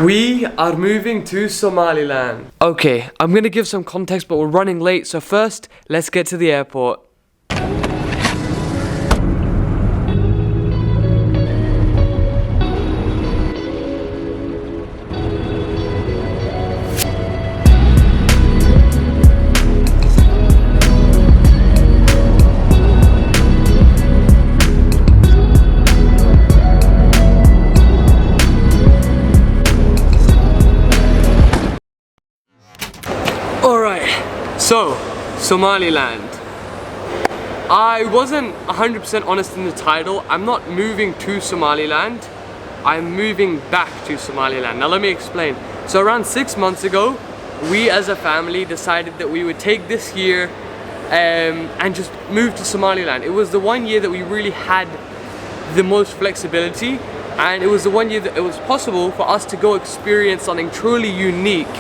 We are moving to Somaliland. Okay, I'm gonna give some context, but we're running late, so first, let's get to the airport. So, Somaliland. I wasn't 100% honest in the title. I'm not moving to Somaliland. I'm moving back to Somaliland. Now let me explain. So around 6 months ago, we as a family decided that we would take this year and just move to Somaliland. It was the one year that we really had the most flexibility, and it was the one year that it was possible for us to go experience something truly unique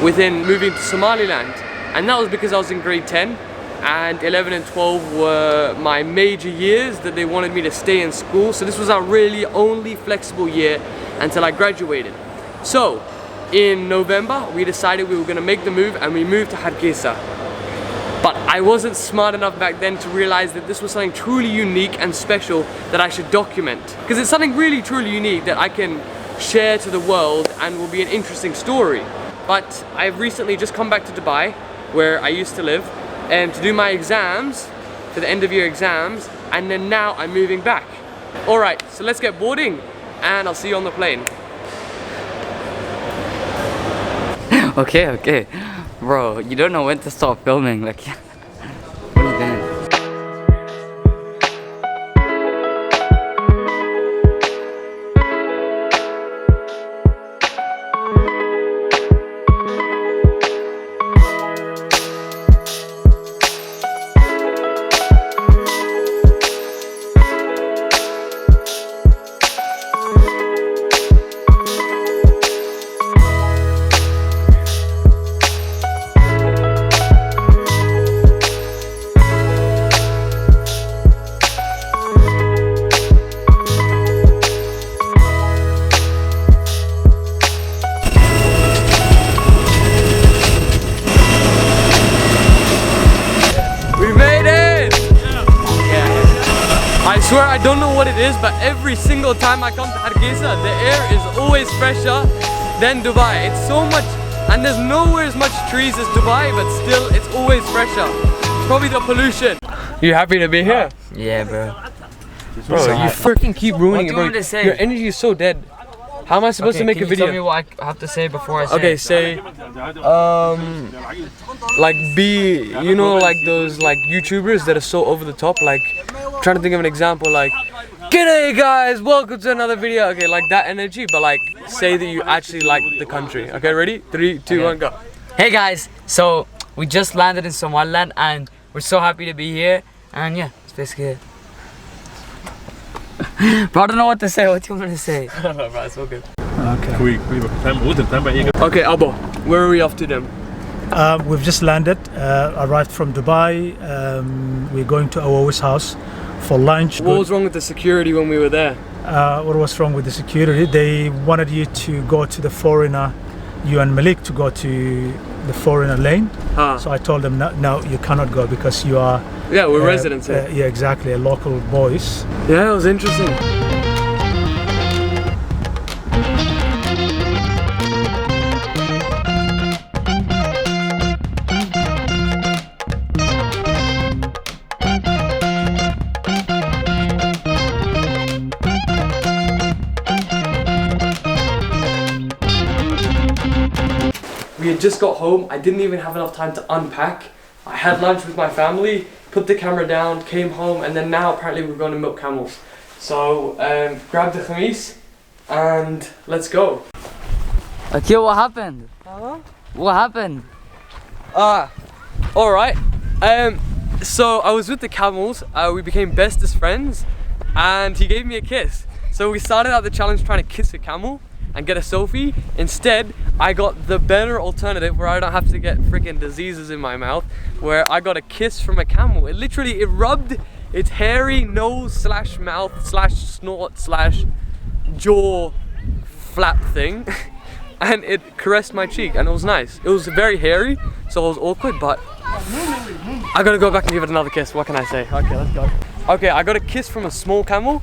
within moving to Somaliland. And that was because I was in grade 10 and 11 and 12 were my major years that they wanted me to stay in school. So this was our really only flexible year until I graduated. So in November, we decided we were gonna make the move, and we moved to Hargeisa. But I wasn't smart enough back then to realize that this was something truly unique and special that I should document. Because it's something really truly unique that I can share to the world and will be an interesting story. But I've recently just come back to Dubai, where I used to live, and to do my exams, for the end of year exams, and then now I'm moving back. Alright, so let's get boarding, and I'll see you on the plane. Okay. Bro, you don't know when to stop filming, like, what are you doing? I swear I don't know what it is, but every single time I come to Hargeisa, the air is always fresher than Dubai. It's so much, and there's nowhere as much trees as Dubai, but still it's always fresher. It's probably the pollution. You happy to be here? Yeah, bro. Bro, So you freaking keep ruining it, bro. Want me to say? Your energy is so dead. How am I supposed to make a video? Tell me what I have to say before I say Okay, it? say, like you know, like those like YouTubers that are so over the top, like, I'm trying to think of an example, like, g'day guys, welcome to another video. Okay, like that energy, but like, say that you actually like the country. Okay, ready? 3, 2, 1, go. Hey guys, so we just landed in Somaliland and we're so happy to be here, and yeah, it's basically it. Bro, I don't know what to say. What do you want me to say? No, bro, it's all good. Okay. Okay, Abo, where are we off to then? We've just landed, arrived from Dubai. We're going to Awowi's house for lunch. What was wrong with the security when we were there? What was wrong with the security? They wanted you to go to the foreigner, you and Malik to go to the foreigner lane. So I told them, no, you cannot go because you are... Yeah, we're residents here. Yeah, exactly, a local boys. Yeah, it was interesting. We had just got home. I didn't even have enough time to unpack. I had lunch with my family, put the camera down, came home, and then now apparently we're going to milk camels. So grab the khamis and let's go. Okay, what happened? What happened? Alright. So I was with the camels, we became bestest friends, and he gave me a kiss. So we started out the challenge trying to kiss a camel and get a selfie. Instead, I got the better alternative where I don't have to get freaking diseases in my mouth, where I got a kiss from a camel. It literally, it rubbed its hairy nose slash mouth slash snort slash jaw flap thing and it caressed my cheek, and it was nice. It was very hairy, so it was awkward, but I gotta go back and give it another kiss. What can I say? Okay, let's go. Okay, I got a kiss from a small camel.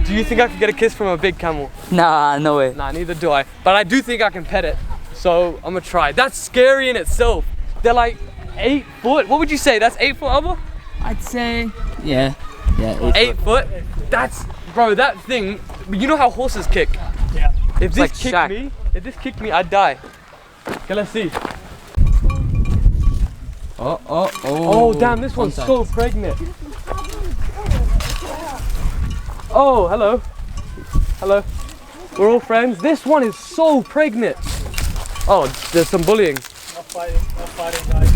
Do you think I could get a kiss from a big camel? Nah, no way. Nah, neither do I. But I do think I can pet it. So I'm gonna try. That's scary in itself. They're like 8 foot. What would you say? That's 8 foot, Alba? I'd say, yeah, 8 foot. That's, bro, that thing, you know how horses kick? Yeah. If this like kicked Shaq. me, I'd die. Okay, let's see. Oh, damn, this one's so pregnant. Oh, hello. Hello. We're all friends. This one is so pregnant. Oh, there's some bullying. No fighting, guys.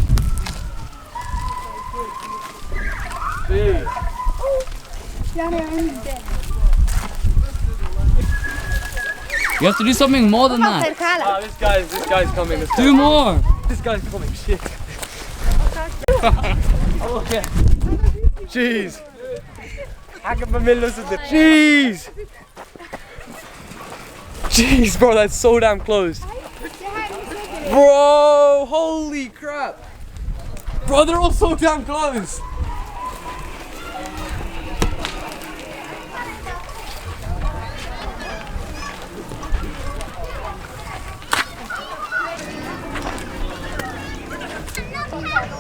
Jeez. You have to do something more than that. Ah, this guy's coming. Do more. This guy's coming. Shit. Okay. Jeez. Jeez. Jeez, bro, that's so damn close. Bro, holy crap. Bro, they're all so damn close.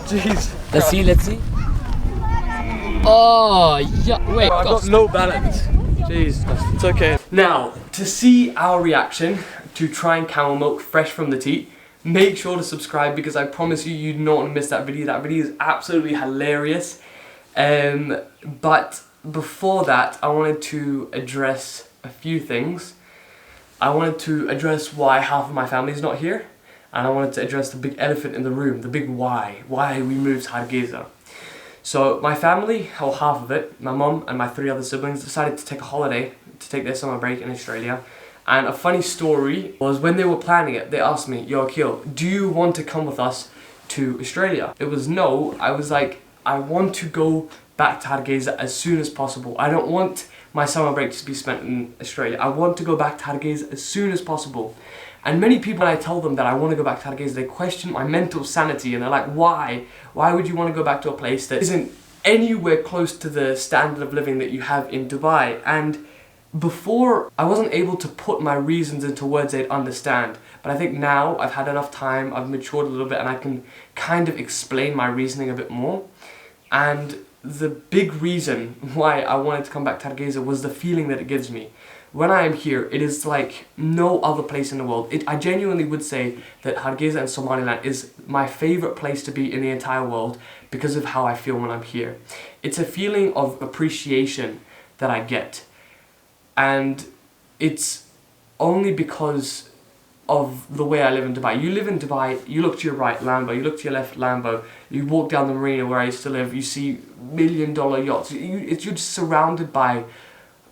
Jeez. Let's see. Oh, yeah, wait. Bro, I got no balance. Jeez, it's okay. Now, to see our reaction to trying camel milk fresh from the teat, make sure to subscribe because I promise you, you don't want to miss that video. That video is absolutely hilarious. But before that, I wanted to address a few things. I wanted to address why half of my family is not here. And I wanted to address the big elephant in the room, the big why we moved to Hargeisa. So my family, or half of it, my mum and my 3 other siblings decided to take a holiday, to take their summer break in Australia. And a funny story was when they were planning it, they asked me, yo Akil, do you want to come with us to Australia? It was no. I was like, I want to go back to Hargeisa as soon as possible. I don't want my summer break to be spent in Australia. I want to go back to Hargeisa as soon as possible. And many people, when I tell them that I want to go back to Hargeisa, they question my mental sanity and they're like, why? Why would you want to go back to a place that isn't anywhere close to the standard of living that you have in Dubai? And before, I wasn't able to put my reasons into words they'd understand. But I think now I've had enough time, I've matured a little bit, and I can kind of explain my reasoning a bit more. And the big reason why I wanted to come back to Hargeisa was the feeling that it gives me. When I am here, it is like no other place in the world. I genuinely would say that Hargeisa and Somaliland is my favourite place to be in the entire world because of how I feel when I'm here. It's a feeling of appreciation that I get. And it's only because of the way I live in Dubai. You live in Dubai, you look to your right, Lambo, you look to your left, Lambo, you walk down the marina where I used to live, you see million-dollar yachts. You're just surrounded by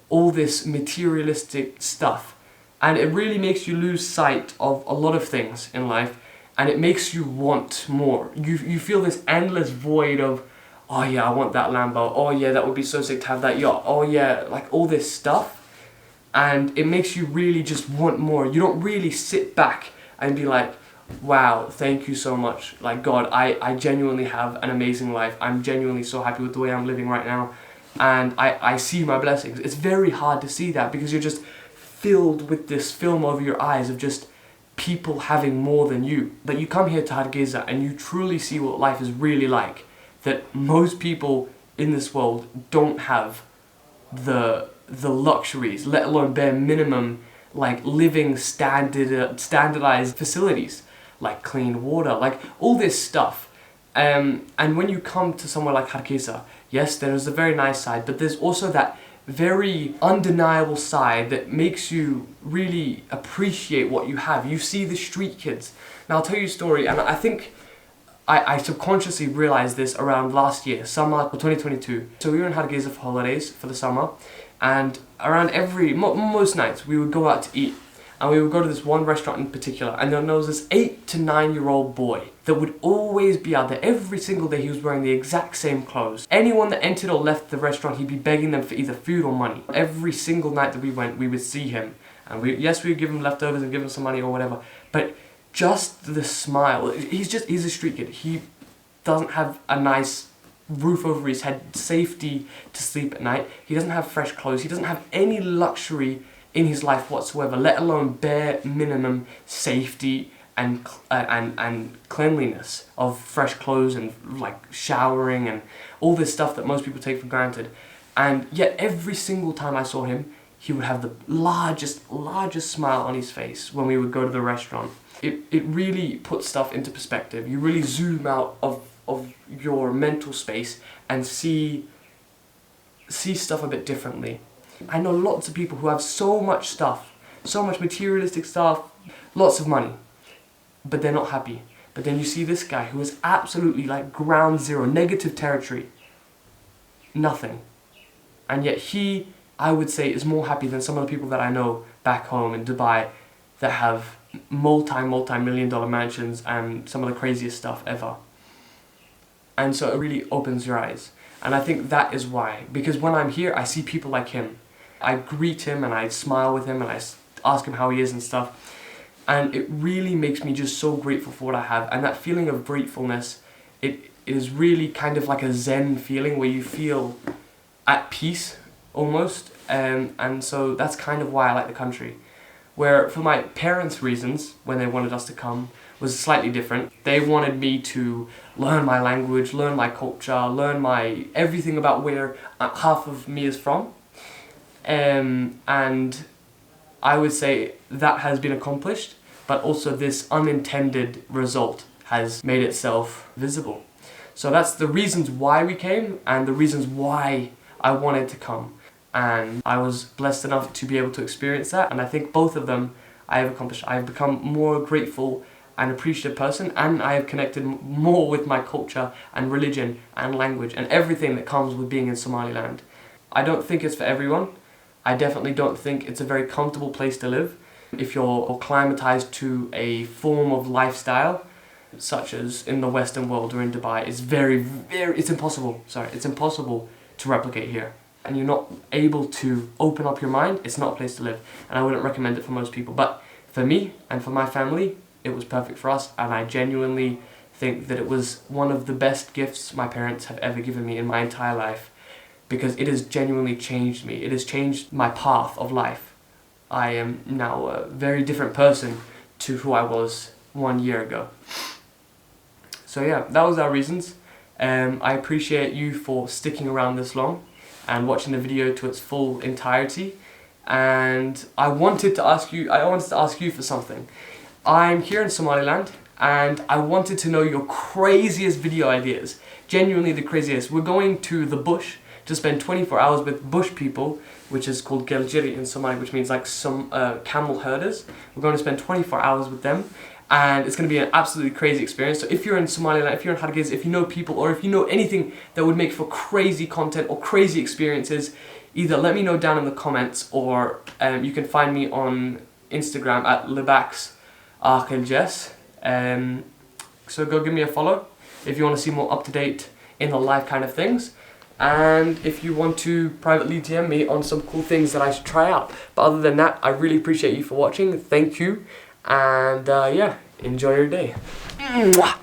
all this materialistic stuff, and it really makes you lose sight of a lot of things in life, and it makes you want more. You feel this endless void of, oh yeah, I want that Lambo, oh yeah, that would be so sick to have that yacht, oh yeah, like all this stuff, and it makes you really just want more. You don't really sit back and be like, wow, thank you so much, like God, I genuinely have an amazing life, I'm genuinely so happy with the way I'm living right now. And I see my blessings. It's very hard to see that because you're just filled with this film over your eyes of just people having more than you. That you come here to Hargeisa and you truly see what life is really like. That most people in this world don't have the luxuries, let alone bare minimum, like living standardized facilities, like clean water, like all this stuff. And when you come to somewhere like Hargeisa, yes, there is a very nice side, but there's also that very undeniable side that makes you really appreciate what you have. You see the street kids. Now I'll tell you a story, and I think I subconsciously realized this around last year, summer 2022. So we were in Hargeisa for holidays for the summer, and around most nights we would go out to eat. And we would go to this one restaurant in particular, and there was this 8 to 9 year old boy that would always be out there. Every single day he was wearing the exact same clothes. Anyone that entered or left the restaurant, he'd be begging them for either food or money. Every single night that we went, we would see him. and we would give him leftovers and give him some money or whatever, but just the smile. He's a street kid. He doesn't have a nice roof over his head, safety to sleep at night. He doesn't have fresh clothes. He doesn't have any luxury in his life whatsoever, let alone bare minimum safety and cleanliness of fresh clothes and like showering and all this stuff that most people take for granted. And yet every single time I saw him, he would have the largest smile on his face when we would go to the restaurant. It really puts stuff into perspective. You really zoom out of your mental space and see stuff a bit differently. I know lots of people who have so much stuff, so much materialistic stuff, lots of money, but they're not happy. But then you see this guy who is absolutely like ground zero, negative territory, nothing. And yet he, I would say, is more happy than some of the people that I know back home in Dubai that have multi-million-dollar mansions and some of the craziest stuff ever. And so it really opens your eyes. And I think that is why. Because when I'm here, I see people like him. I greet him and I smile with him and I ask him how he is and stuff. And it really makes me just so grateful for what I have. And that feeling of gratefulness, it is really kind of like a Zen feeling where you feel at peace almost. And so that's kind of why I like the country. Where for my parents' reasons, when they wanted us to come, was slightly different. They wanted me to learn my language, learn my culture, learn my everything about where half of me is from. And I would say that has been accomplished, but also this unintended result has made itself visible. So that's the reasons why we came and the reasons why I wanted to come. And I was blessed enough to be able to experience that, and I think both of them I have accomplished. I have become more grateful and appreciative person, and I have connected more with my culture and religion and language and everything that comes with being in Somaliland. I don't think it's for everyone. I definitely don't think it's a very comfortable place to live. If you're acclimatized to a form of lifestyle, such as in the Western world or in Dubai, it's impossible to replicate here. And you're not able to open up your mind, it's not a place to live. And I wouldn't recommend it for most people. But for me and for my family, it was perfect for us. And I genuinely think that it was one of the best gifts my parents have ever given me in my entire life. Because it has genuinely changed me. It has changed my path of life. I am now a very different person to who I was 1 year ago. So yeah, that was our reasons. I appreciate you for sticking around this long and watching the video to its full entirety. And I wanted to ask you for something. I'm here in Somaliland and I wanted to know your craziest video ideas. Genuinely the craziest. We're going to the bush to spend 24 hours with bush people, which is called Geljiri in Somali, which means like some camel herders. We're going to spend 24 hours with them. And it's going to be an absolutely crazy experience. So if you're in Somaliland, if you're in Hargeisa, if you know people, or if you know anything that would make for crazy content or crazy experiences, either let me know down in the comments, or you can find me on Instagram at libax.Jees. So go give me a follow if you want to see more up-to-date in the life kind of things. And if you want to privately DM me on some cool things that I should try out. But other than that, I really appreciate you for watching. Thank you. And yeah, enjoy your day. Mwah!